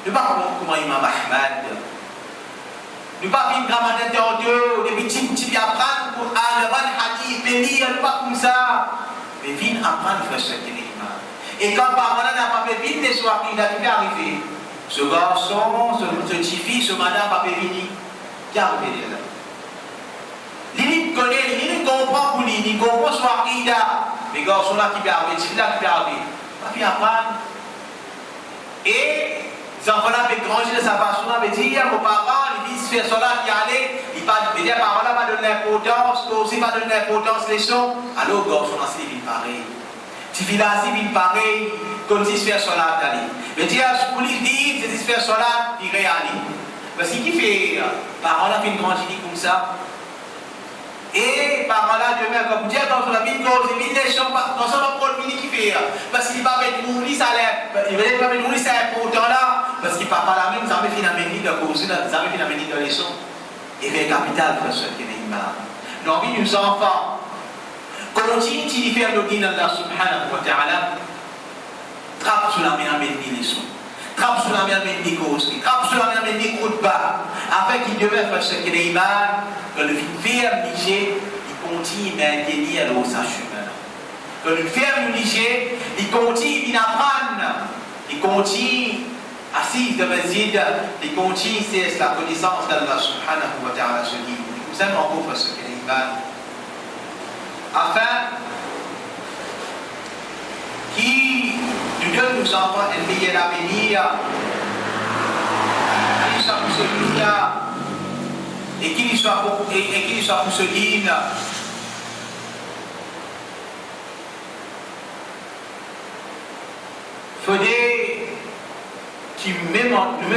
ne pas comment Imam Ahmad, ne pas faire une grammaire de des petits apprendre pour aller voir le hadith, les lire, ne pas comme ça, mais viens apprendre, il faut ce qu'il est là. Et quand par là n'a pas fait vite les soirs, il a pu arriver. Ce garçon, ce petit fille, ce madame n'a pas fait vite. Qui a arrivé là? Il connaît, il comprend pour lui, il comprend son aqida. Les garçons là qui peuvent arriver, les filles là qui peuvent arriver. Pas pu apprendre. Et les enfants là peuvent grandir de sa façon, veut dire aux parents, ils disent faire cela qui allait, ils veut dire par là pas donner l'importance, aussi pas donner l'importance les sons. Alors les garçons là c'est pareil. Si il a civil pareil, comme si se fait solat d'aller. Mais Dieu a ce qu'il dit, c'est se faire solat, il réalise. Parce qu'il fait, par là, fait une grande idée comme ça. Et par là, demain, comme Dieu, dans la vie de cause, il dit, dans son propre mini qui fait. Parce qu'il va mettre mon lit, ça l'air. Il va mettre mon lit, ça est important là. Parce qu'il ne parle pas la même, ça me fait la même de cause, ça me fait la même de leçon. Et le capital, pour ceux qui n'aiment pas. L'envie des enfants. Continue de faire le guide d'Allah subhanahu wa ta'ala. Trappe sur la main avec les leçons. Trappe sur la main avec les causes. Trappe sur la main avec les coups de bas. Afin qu'il devienne faire ce qu'il est iman. Que le faire léger, il continue à maintenir l'eau sa chemin. Que le faire léger, il continue à apprendre. Il continue assise de masjid, les continue, c'est la connaissance d'Allah subhanahu wa ta'ala se dit. Nous sommes en gros ce qu'il est mal. Afin qui nous donne nos enfants un meilleur avenir, qui soit pour ce dunya et qui soit pour ce din. Faudrait que nous-mêmes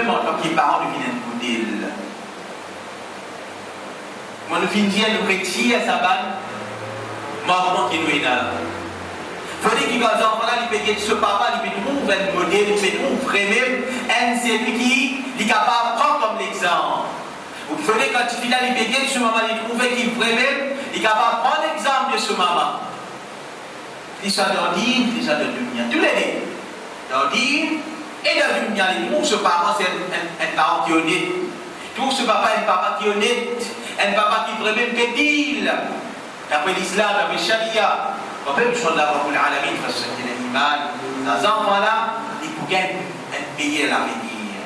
en tant que parents, nous viennent un modèle. Moi, nous finissons nous retirer à sa banne, moi, comment qu'il nous est là. Faudrait que les enfants-là, ils peuvent ce papa, ils peuvent trouver un modèle, ils peuvent trouver même un celui qui est capable de prendre comme l'exemple. Il faudrait quand il finit, ils peuvent ce maman, ils trouvent qu'il vraiment est capable de prendre l'exemple de ce maman. Il soit dans l'île, il soit dans le dunya. Tous les deux. Dans l'île et dans le dunya. Tout ce parent, c'est un parent qui est honnête. Tout ce papa est un papa qui est honnête. Un papa qui vraiment peut dire, d'après l'islam, d'après le sharia, on peut changer d'avoir pour l'alamin, parce que c'est un animal. Dans ces enfants-là, ils pourraient être payés à l'avenir.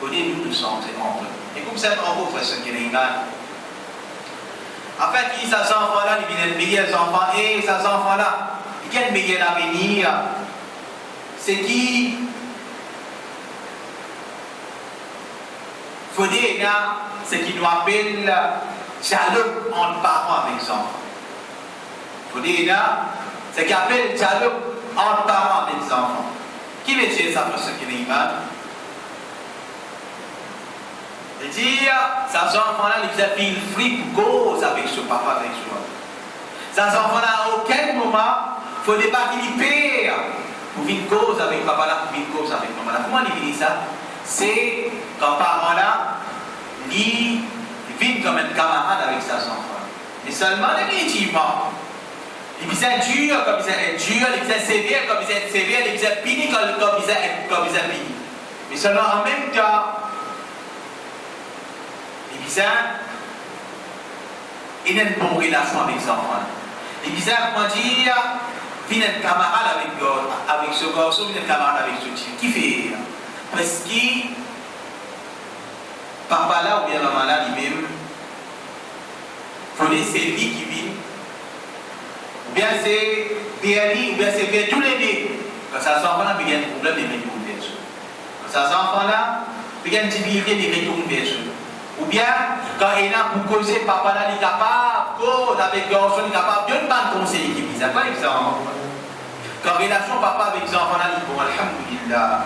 Connaissez-nous le sens entre eux. Et comme ça, en gros, c'est un animal. En fait, ces enfants-là, ils viennent payer les enfants, et ces enfants-là, ils viennent payer l'avenir. C'est qui faudrait là, c'est qui nous appelle dialogue entre parents avec les enfants. Faudrait là, c'est qui appelle dialogue entre parents avec les enfants. Qui veut dire ça pour ceux qui n'ont pas? C'est-à-dire, ces enfants-là, ils ont fait une free pour cause avec ce papa, avec ce papa. Ces enfants-là, à aucun moment, il ne faut pas qu'ils perdent. Pour une cause avec papa là, pour une cause avec maman là. Comment il dit ça? C'est quand parents là, ils vivent comme un camarade avec ses enfants. Mais seulement définitivement. Ils disent dur comme ils sont dur, ils disent sévère comme ils sont sévères, ils disent puni comme ils sont puni. Mais seulement en même temps, ils disent il y a une bonne relation avec les enfants. Ils disent comment dire, il y a un camarade avec ce garçon, il y a un camarade avec ce type. Qui fait? Parce que papa là ou bien maman là lui-même, c'est lui qui vit. Ou bien c'est Béali, ou bien c'est bien tous les deux. Quand ces enfants-là, il y a un problème de retour vers eux. Quand ces enfants-là, il y a une difficulté de retour vers eux. Ou bien, quand il y a pour causer, papa là, il est capable, cause avec le garçon, il est capable de ne pas conseiller qui vise. Par exemple, quand relation papa avec les enfants là, il dit bon, alhamdulillah.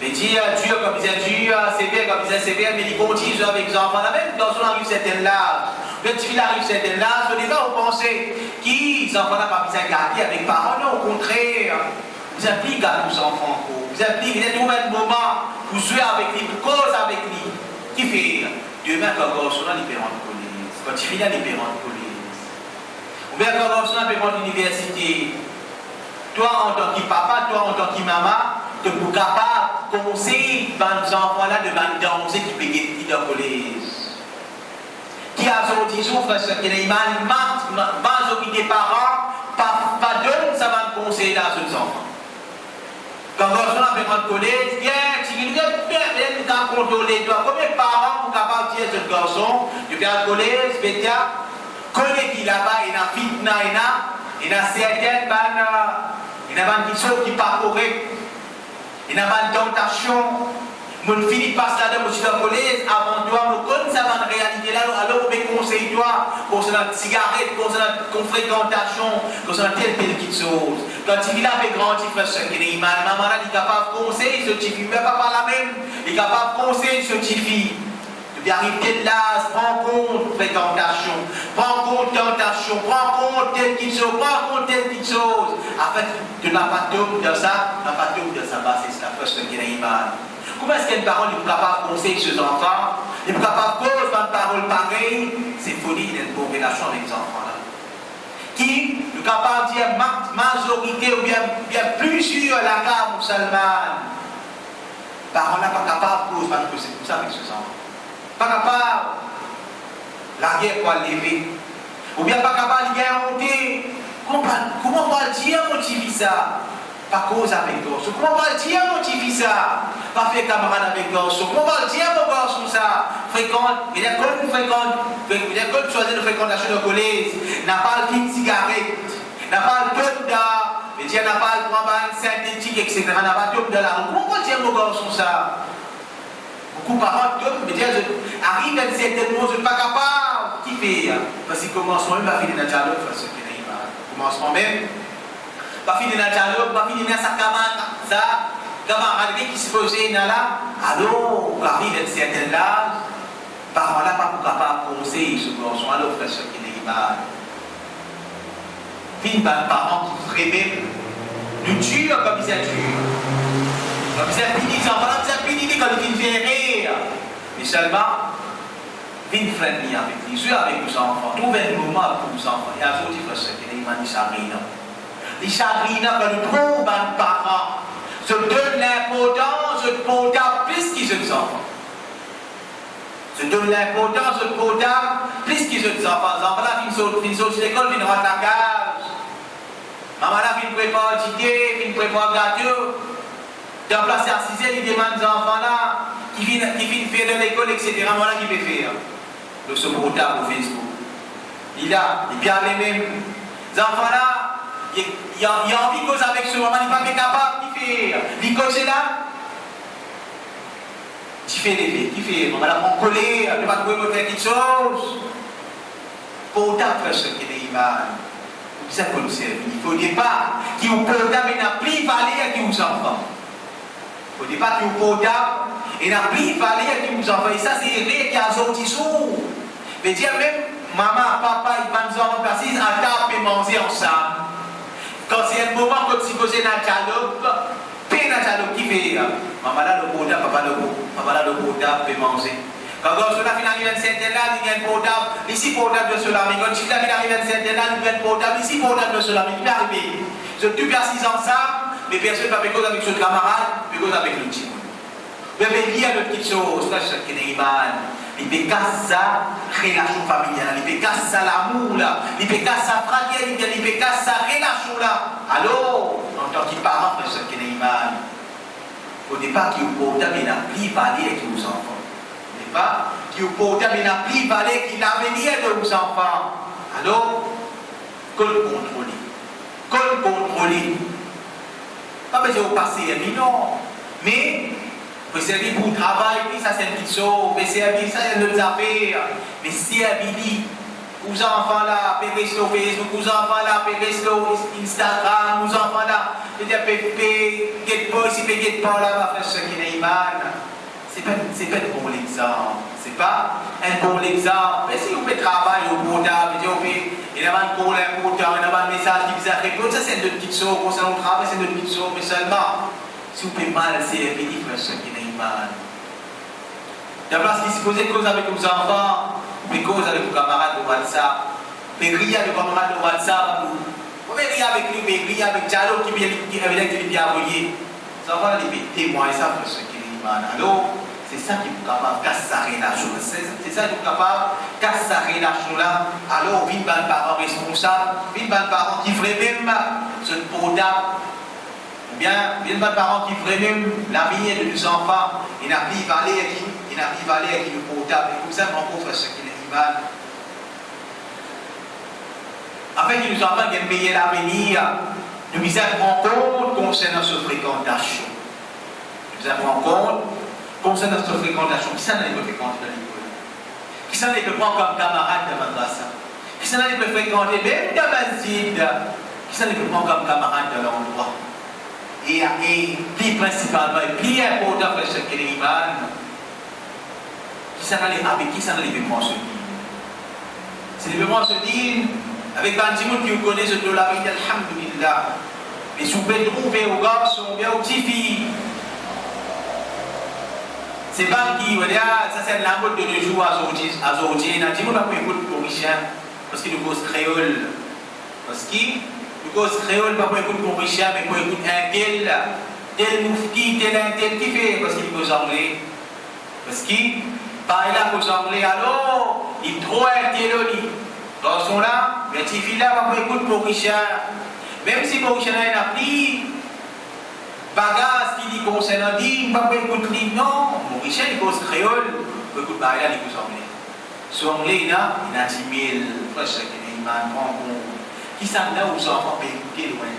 Mais Dieu, comme il dit Dieu, sévère, comme il dit sévère, mais il continue avec les enfants là, même dans son arrive certaine l'âge. Quand il arrive certaine l'âge, au départ, vous pensez qu'ils enfants là, pas besoin de garder avec parents, non, au contraire. Vous impliquez à nos enfants, vous impliquez, vous êtes trouvé un moment pour jouer avec lui, pour cause avec lui. Qui fait demain, quand le garçon là, il peut rentrer au collège. Quand il finit, il peut rentrer au collège. Ou bien quand le garçon là, il peut rentrer à l'université. Toi, en tant que papa, toi, en tant que maman, tu es capable de commencer par nos enfants-là de danser qui peut être dans le collège. Qui a sorti souffre, parce qu'il y a une majorité des parents, pas donne, ça va me conseiller dans ces enfants. Quand le garçon a fait le collège, bien, tu bien contrôler toi. Combien de parents sont capables de dire à ce garçon, tu viens au collège, Bétia, connais qui là-bas, il y a un fitna, il y a certaines il y a une chose qui n'est pas correcte, il y a une tentation. Mon fini passe là-dedans, je suis dans le collège, avant toi, je connais ça dans la réalité là, alors je vais conseiller toi, concernant la cigarette, concernant la fréquentation, concernant telle petite chose. Quand tu vis là avec grand petit frère, qui est mal, maman là, il est capable de conseiller ce petit fille, mais papa la même, il est capable de conseiller ce petit fille. Tu arrives de là, prends compte fréquentation, prends compte tentation, prends compte telle petite chose, prends compte telle petite chose. En fait, tu n'as pas tout de ça, tu n'as pas tout de ça, c'est la personne qui est mal. Comment est-ce qu'une parole est capable de conseiller ses enfants, il est capable de poser une parole pareille? C'est folie d'être bonne relation avec les enfants-là. Qui est capable de dire majorité ou bien plusieurs la carte musulmane. Parole n'est pas capable de poser, parce que c'est comme ça avec ses enfants. Pas capable la guerre pour lever. Ou bien pas capable de monter. Comment on va dire motiver ça? Pas cause avec toi. Comment on va dire motiver ça? pas faire camarade avec garçon. On va le dire, mon garçon, ça, fréquente, il y a quand nous fréquente, il y a quand nous choisissons de fréquentation de collège, n'a pas le film cigarette, n'a pas le top d'art, mais il n'a pas le travail synthétique, etc. N'a pas le top de la rue. On va dire, mon garçon, ça. Beaucoup de parents, mais arrive à un certain moment, je ne suis pas capable. Qui fait? Parce que commencement même, pas finir dans le dialogue, parce que commencement même, pas finir dans le dialogue, pas finir dans sa camarade qui se faisait là, alors, arrive à un certain âge, parents là, pas capable de penser ce garçon, alors, frère, ce qui n'est pas. Puis, parents qui vraiment nous tuent comme ils tuent. Comme ça, fini, ça va, ça finit quand il fait rire. Mais seulement, vite friendly avec les yeux, avec nos enfants. Trouvez un moment pour nos enfants. Et à vous, il faut se dire, il m'a dit chagrina. Les chagrina, quand nous trouvons un parent, se donne l'importance de portable plus qu'ils ont des enfants. Se donne l'importance de portable plus qu'ils ont des enfants. Les enfants là, ils sortent de l'école, ils rentrent à la case. Maman là, ils préparent le ticket, ils préparent le gâteau. Dans place à 6 il demande aux enfants là qui viennent faire de l'école, etc. Voilà qui peut faire. Le son portable au Facebook. Il a bien les mêmes. Les enfants là, il a envie de causer avec ce moment, il n'est pas capable de faire. Il cause là. Tu fais des faits, tu fais. On va la prendre collée, tu vas pouvoir faire quelque chose. Portable, frère, ce qui est images. Ça comme ça. Il faut pas qui vous portable n'a plus valeur que vous enfants. Au départ, tu portable, et n'a plus valeur que vous enfants. Et ça, c'est vrai qu'il y a un autre sous. Mais dire même, maman, papa, ils vont nous en passer à table et manger ensemble. Quand c'est un moment quand tu poses dans le dialogue, peine dans le dialogue qui fait. Maman là, le portable, papa là, le portable, et manger. Quand on arrive à un certain âge, il y a un portable, ici portable de cela, mais quand tu arrives à un certain âge, il y a un portable, ici portable de cela, mais tu peux arriver. Je te assis ensemble, mais personne ne va faire cause avec son camarade, mais cause avec le petit monde. Mais il y a une petite chose, c'est ce qui est mal. Il peut casser sa relation familiale, il peut casser l'amour là, il peut casser sa fraternité, il peut casser sa relation là. Alors, en tant que parent, c'est ce qui est mal. Au départ, qui est portable, il n'a plus valeur avec vos enfants. Au départ, qui est portable, il n'a plus valeur qu'il l'avenir de vos enfants. Alors, que le contrôler. Que le contrôler. Pas besoin de passer un non. Mais, pour servir pour le travail, puis ça c'est une petite chose. Mais servir, ça c'est une autre affaire. Mais servir, aux enfants là, pérer sur Facebook, aux enfants là, pérer sur Instagram, aux enfants là, pérer, get boy, si pérer pas là, va faire ce qui n'est pas. C'est pas un bon exemple. C'est pas un bon exemple. Mais si vous faites travail au portable, il y a un call important, il y a un message qui vous a répondu, ça c'est une petite chose. Concernant le travail, c'est une petite chose. Mais seulement, si vous faites mal, c'est fini, frère, ce qui n'est pas. Il y a place qui se pose cause avec vos enfants, mais cause avec vos camarades de WhatsApp. Mais riez avec vos camarades de WhatsApp. Vous pouvez rire avec lui, mais riez avec Diallo qui est bien envoyé. Ça va les témoins, ça, frère, ce qui n'est pas. Alors, c'est ça qui est capable de casser sa relation. C'est ça qui est capable de casser sa relation là. Alors, vite les parents responsables, vite les parents qui feraient même ce portable, ou bien vite les parents qui feraient même l'avenir de nos enfants, il n'a plus valeur qui nous portable. Et comme ça, on trouve ce qui est mal. Afin que nos enfants aient meilleur l'avenir, nous nous rendons compte concernant cette fréquentation. Nous nous rendons compte concernant notre fréquentation, qui s'en est peut fréquenter dans l'école? Qui s'en est peut prendre comme camarade de madrasa? Qui s'en est peut fréquenter même dans la masjid? Qui s'en est peut prendre comme camarade de l'endroit? Et plus principalement, et plus important, frère, ce qu'est l'imam, avec qui s'en est peut prendre ce dîme? C'est le moment de se dire, avec Bandimoun qui vous connaît ce de la vie, alhamdulillah. Mais si vous pouvez trouver aux garçons, bien aux petites filles, c'est pas qui, ça c'est la mode de nos jours à Zordi. Dit, on va pas écouter pour Richard, parce qu'il nous cause créole. Parce qu'il nous cause créole, pas pour écouter pour Richard, mais pour écouter un tel moufti, tel qui fait, parce qu'il cause anglais. Parce qu'il parle là cause anglais, alors, il trop un tel garçon là, mais petite fille là, va pas écouter pour Richard. Même si pour Richard n'a pris, bagages qui concernent dit, pas écouter, non, mon richesse, il cause créole, écoute, bah, il cause anglais. Sur anglais, il a 10 000, presque, qui s'en a aux enfants, mais écouter, loin de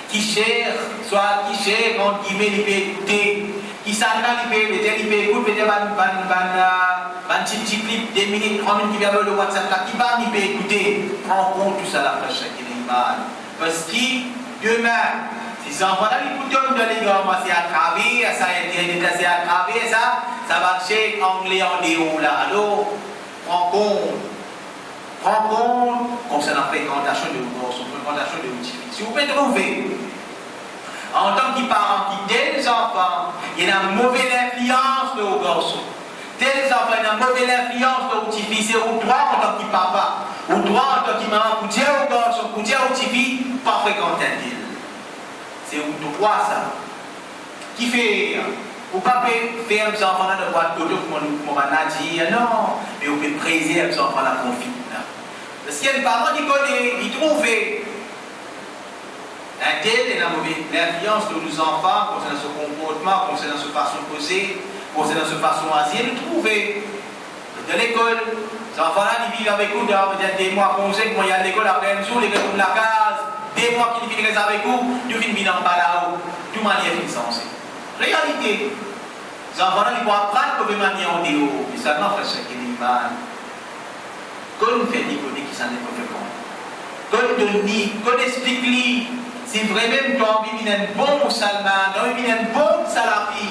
qui cherche, soit qui cherche, entre guillemets, il peut écouter, qui s'en a, il peut écouter, peut-être, un petit clip, 2 minutes, 3 minutes, qui vient le WhatsApp, là, qui va, il peut écouter, prends compte tout ça, la presque, qui est mal. Parce que, demain, ces enfants-là, ils écoutent de l'église, c'est à travers, ça a été déplacé à travers, ça va chercher anglais en déo là. Alors, prends compte concernant la fréquentation de vos garçons, fréquentation de vos filles. Si vous pouvez trouver, en tant que parents qui tels enfants, il y a une mauvaise influence de vos garçons. Tels enfants, il y a une mauvaise influence de vos petites filles. C'est au droit en tant que papa, au droit en tant que maman, pour dire aux garçons, pour dire aux petites filles, pas fréquenter. C'est au droit ça. Qui fait, vous ne pouvez pas faire des enfants de droite de comme on va dire, non, mais vous pouvez préserver les enfants la conflit. Parce qu'il y a des parents qui connaissent, ils trouvent un tel et l'influence de nos enfants concernant ce comportement, concernant ce façon de poser, concernant ce façon d'agir, ils trouvent de l'école. Les enfants-là, ils vivent avec vous, peut-être des mois, qu'on sait que moi, il y a l'école après un jour, les gars de la case, des mois qu'ils vivent avec vous, ils viennent en bas là-haut, tout manière est sensée. Réalité. Les enfants-là, ils vont apprendre de manière en déo, mais ça n'a pas fait ce qu'il est mal. Quand on fait des côtés qui s'en est pas fait compte, quand on dit, quand on explique, c'est vraiment que tu as un bon musulman, tu as un bon salafi,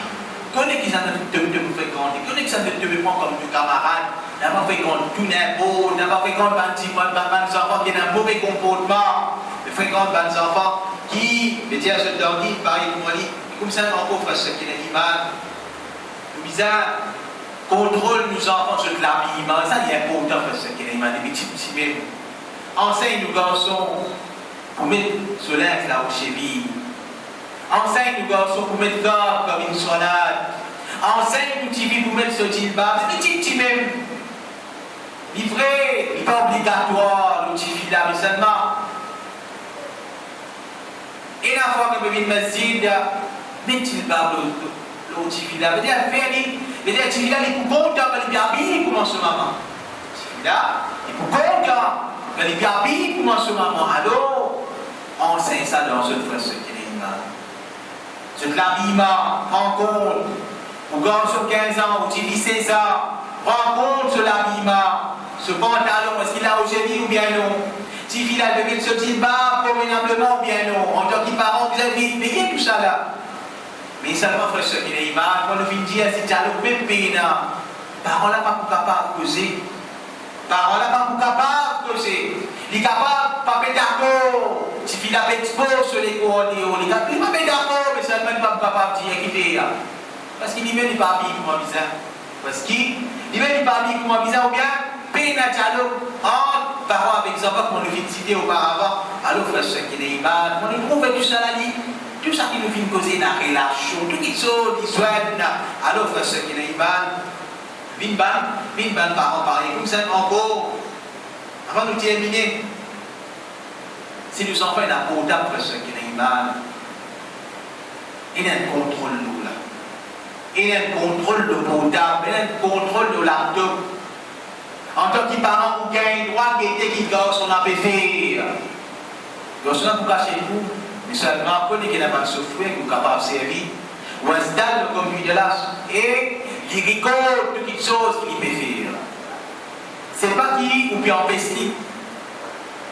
quand on est qui s'en est te fréquenter, quand on est qui s'en est te prendre comme un camarade, n'a pas fréquente tout n'importe, n'a pas fréquente des enfants qui ont un mauvais comportement, mais fréquente des enfants qui, mais tiens, je te dis, pareil pour moi, comme ça, encore frère, ce qui est l'animal, le bizarre, contrôle nos enfants sur l'habillement, ça il est important parce que les animaux, des petits même. Enseigne nos garçons pour mettre ce linge là au cheville. Enseigne nos garçons pour mettre ça comme une sonade. Enseigne nos petits filles pour mettre ce djilbab. C'est des petits même. Il est vrai, il n'est pas obligatoire, le petit fille là, mais seulement. Et la fois que je viens de me dire, mais djilbab, le petit fille là, veut dire, mais les petits là, ils sont contents, ils sont habillés pour ce moment. Les petits là, ils sont contents, ils sont habillés pour ce moment. Alors, enseigne ça dans une phrase qui est l'image. C'est l'habillement, prends compte. Aux garçons de 15 ans, aux petits 16 ans, prends compte sur l'habillement. Ce pantalon, est-ce qu'il a au génie ou bien non? Si il a devenu ce petit bas, convenablement ou bien non? En tant que parent, vous avez payé tout ça là. Mais seulement frère ce qui est l'image, quand on vient dire si tu as le même pays là, parole n'est pas capable de causer. Parole n'est pas capable de causer. Il est capable de pas être d'accord. Si il a exposé sur les coordonnées, il n'est pas d'accord, mais seulement il n'est pas capable de dire qu'il fait là. Parce qu'il n'est pas habillé comme un bizarre. Parce qu'il n'est pas habillé comme un bizarre ou bien, paye un dialogue entre parents avec les enfants comme on le vient de citer auparavant. Alors frère ce qui est l'image, on le trouve tout ça là. Tout ça qui nous vient causer dans la relation, toutes les choses qui soient alors frère ce qui est l'image, vin ban parents pareil, comme ça encore, avant de terminer, si nos enfants sont portables frère ce qui est l'image, il y a un contrôle de nous là. Il y a un contrôle de portable, il y a un contrôle de laptop. En tant que parent, vous avez un droit qui garde son APF. Donc, cela pour cacher vous. Mais seulement, connaissez qu'il y a un software qui est capable de servir, ou installe le computer là, et il récolte toutes les choses qu'il peut faire. Ce n'est pas qui ou peut empêcher.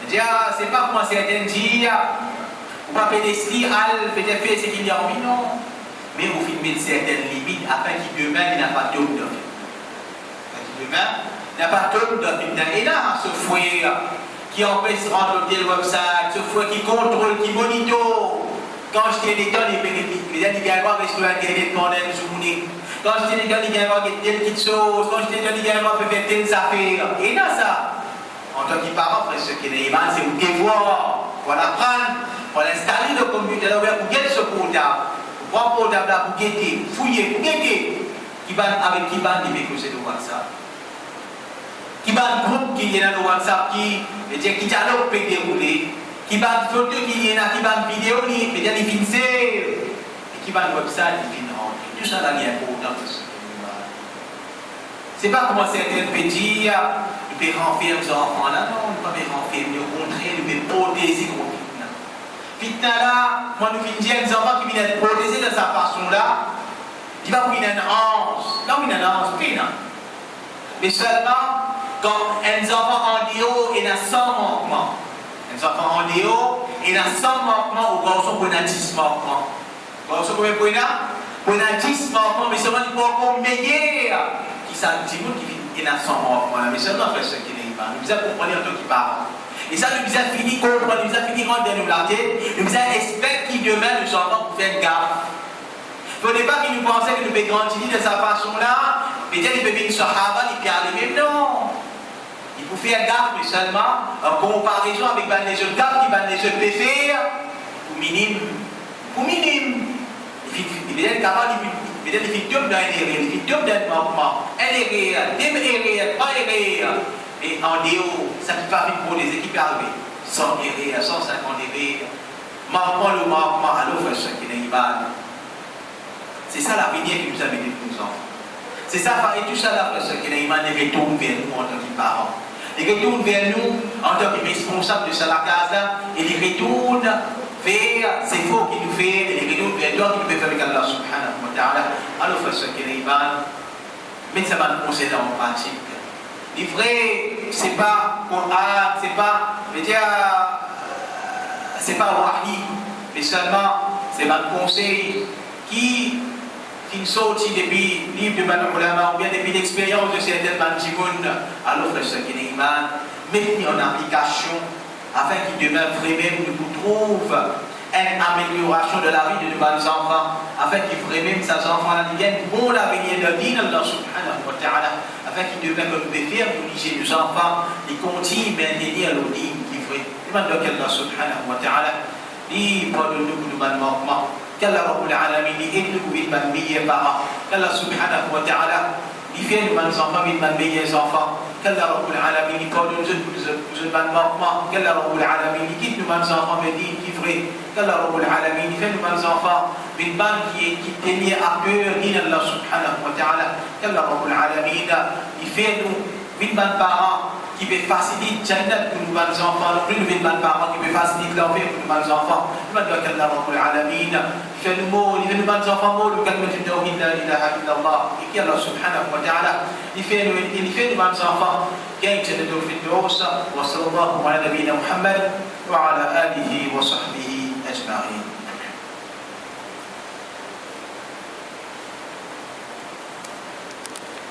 C'est pas comment certains disent, ou pas pédestri, peut-être faire ce qu'il y a envie, non. Mais vous filmez certaines limites afin qu'il demain il n'a pas de d'offre. Demain, il n'a pas de d'offre. Et là, ce fouet qui empêche de rentrer le website, ce fouet qui contrôle, qui monitore. Quand je dis les temps, les gens qui viennent voir sur Internet, quand je dis les gens qui viennent voir telle petite chose, quand je dis les gens qui viennent voir faire telles affaires. Et là, ça, en tant que parent, ce qui est mal, c'est vous devoir, pour l'apprendre, pour l'installer le computer, pour guetter ce portable. Pour prendre le portable là, pour guetter, fouiller, pour guetter. Avec qui bande il causer de WhatsApp? Qui bande groupe qui est dans le WhatsApp qui dialogue peut dérouler? Qui bande photo qui est dans qui bande vidéo, qui est dans les qui va nous ça, tout ça là, est important. C'est pas comment certains peuvent dire, nous pouvons renfermer nos enfants là, non, nous ne pouvons pas renfermer, au contraire, nous pouvons protéger contre fitna. Fitna là, moi nous finissons dire, les enfants qui viennent être protégés de sa façon là, il va venir un ange, non, il y a un ange, puis non. Mais seulement, quand un enfant en déo, il a 100 manquements. Un enfant en déo, il a 100 manquements au garçon pour un 10 manquements. Garçon combien pour un 10 manquements, mais seulement il peut encore meilleur. Qui ça, petit monde qui a 100 manquements. Mais seulement après ce qu'il n'est pas. Nous devons comprendre en tant qu'il parle. Et ça, nous devons finir comprendre, nous devons finir rendre nous la tête. Nous devons espérer qu'il demain, nos enfants pour faire gaffe. Au départ, il nous pensait que nous pouvions grandir de sa façon-là, peut-être qu'il peut venir sur Sahaba, il peut arriver, non. Il faut faire gaffe, mais seulement en comparaison avec les autres gaffe qui les autres peuvent faire, pour minime. Pour minime. Il peut être capable, il peut être victime d'un erreur, victime d'un manquement, un erreur, deux erreurs, trois erreurs. Et en déo, ça ne peut pas venir pour les équipes arriver. 100 erreurs, 150 erreurs. Manquement le manquement, alors frère, ce qui n'est pas. C'est ça l'avenir qui nous a mis pour nous enfants. C'est ça, et tout ça là, parce que les imams retournent vers nous en tant que parents. Ils retournent vers nous en tant que responsables de ça la case là, et ils retournent vers ces faux qui nous fait, et ils retournent vers toi qui nous fait avec Allah subhanahu wa ta'ala. Alors, parce que les imams, mais ça va nous conseiller en pratique. Les vrais, c'est pas Coran, c'est pas, je veux dire, c'est pas Wahi, mais seulement, c'est un conseil qui sortit depuis le livre de Madame Ulama ou bien depuis l'expérience de certains Bandimoun, alors que ce qui est iman, mettez en application afin qu'il demeure vraiment nous trouve une amélioration de la vie de nos enfants, afin qu'ils vraiment ces enfants deviennent bon l'avenir de Din Allah subhanahu wa ta'ala, afin qu'ils demeurent comme nous faire obliger nos enfants, ils continuent à maintenir le Din qui fait. Demande Allah subhanahu wa ta'ala, il pardonne nous de manquements. Qu'Allah Rabbul Alamin aide nous vite man meilleur parents. Qu'Allah subhanahu wa ta'ala il fait nous man enfants vite man meilleurs enfants. Qu'Allah Rabbul Alamin il pardonne nous man manquement. Qu'Allah Rabbul Alamin il quitte nous man enfants mais dit qui vrai. Qu'Allah Rabbul Alamin il fait nous man enfants vite man qui tenir à cœur din Allah subhanahu wa ta'ala. Qu'Allah Rabbul Alamin il fait nous vite man parents qui peut faciliter Jannat pour nos enfants, non plus nous vite man parents qui peut faciliter l'enfer pour nos enfants. Nous demandons qu'Allah Rabbul Alamin fait nous mots, il fait nous enfants mots, le calme du tawhid la ilaha illallah, et qui Allah subhanahu wa ta'ala, il fait nous enfants, qui a été de Firdaus, wa sallallahu ala nabiyina Muhammad, wa ala alihi wa sahbihi ajma'in.